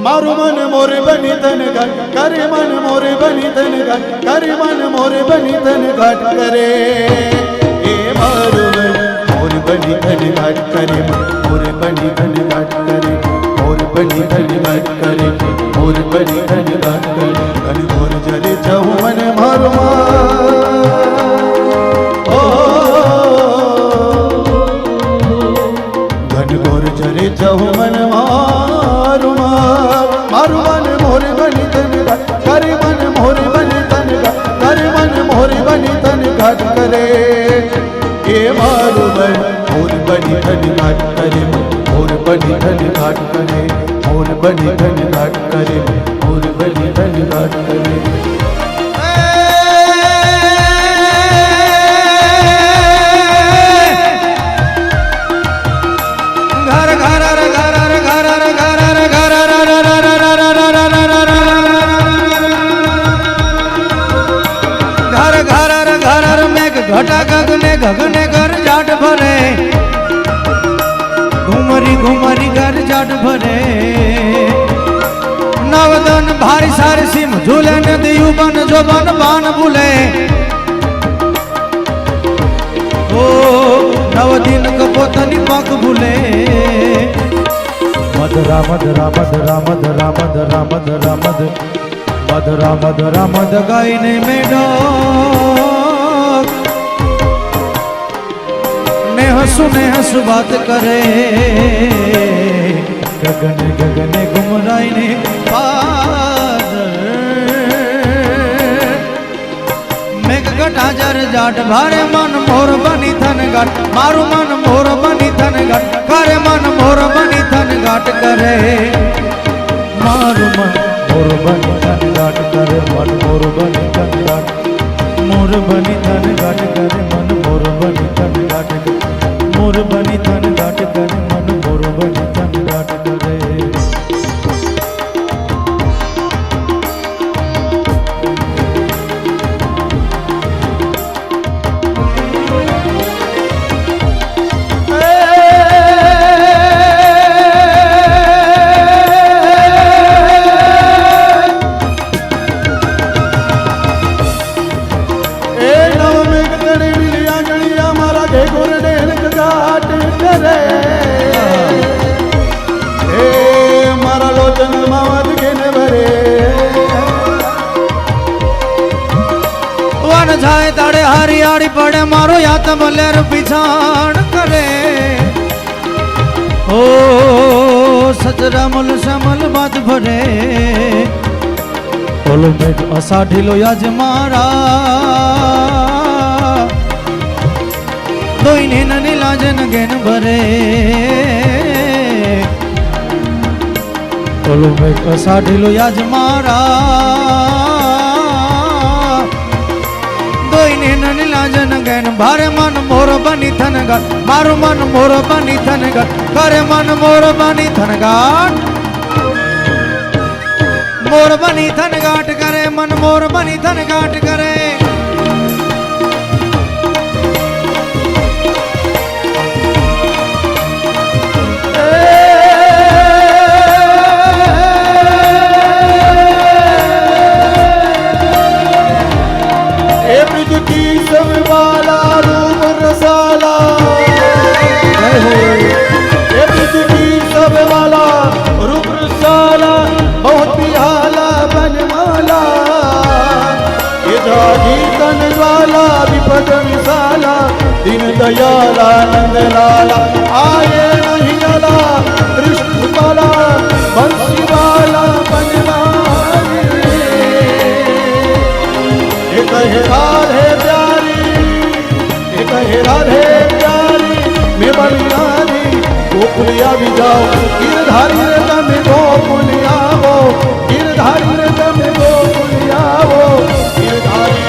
मारू मन मोर बनी तन घट करे मन मोर बनी तन घट करे मन मोर बनी तन घट करे ए मारू मन मोर बनी तन घट करे मोर बनी तन घट करे मोर बनी तन घट करे मोर बनी तन घट करे घन घोर जले जाऊं मन मारू घन घोर जले जाऊं मन मारू मारू मन मोर बनी तन घट करे मन मोर बनी तन घट करे मन मोर बनी तन घट करे ए मारू मन मोर बनी तन घट करे मोर बनी तन घट करे मोर बनी तन घट करे मोर बनी तन घट करे घटा गगने गगने घर जाट भरे घुमरी घुमरी घर जाट भरे नवदन भारी सारे सिम झूले नदी बन जो बन बान बुले ओ नव दिन कपोतनी पग भूले मधुरा मधुरा मधुरा मधुरा मधुरा मधुरा मधुरा मधुरा मध गायने में डो सुने हंसु बात करे गगने गगने घुमराई ने मेघ घटा जर जाट भारे मन मोर बनी थन घाट मारू मन मोर बनी थन घाट करे मन मोर बनी थन घाट करे मारू मन मोर बनी थन घाट करे मन मोर बनी थन घाट मोर बनी थन घाट करे मन मोर बनी थन घाट करे मोर बनी थन घाट करे मन मोर बनी थन घाट करे जाए ताड़े हरियाड़ी पड़े मारो या तो बलेर पिछाड़ करे ओ सजरा मुल समल बात भरे बोलो मेघ असाढ़ी लो याज मारा दो इन्हें ननी लाजन गेन भरे बोलो मेघ असाढ़ी लो याज मारा लाजन गैन भारे मन मोर बनी थन घाट मारू मन मोर बनी थन घाट करे मन मोर बनी थन घाट मोर बनी थन घाट करे मन मोर बनी थन घाट करे दिन दयाला नंद लाला आए नहीं लाला कृष्ण बाला बंसी वाला बनवारी एक है राधे प्यारी एक है राधे प्यारी मैं बलियारी गोकुलिया भी जाओ गिरधारी रता में गोकुलिया वो गिरधारी रता में गोकुलिया वो गिरधारी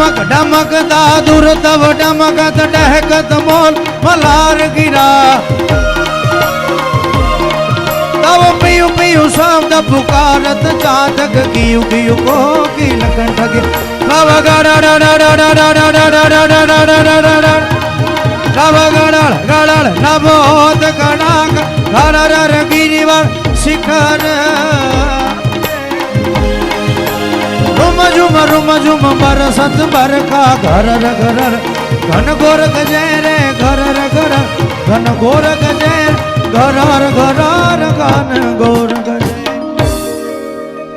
डमक डमक दादुर तब डमकत डहकत मोल मलार गिरा तब पियु पियु शब्द पुकारत चातक कियु कियु को की लखन ठगे तब गड़ ગળળ નભોદ કડાક હરર ગિરિવર શિખર રૂમ ઝુમ બરસત બરખા ઘરર ઘરર ઘન ગોર ગજે રે ઘરર ઘર ઘન ગોર ગજે ઘરર ઘરર ઘન ગોર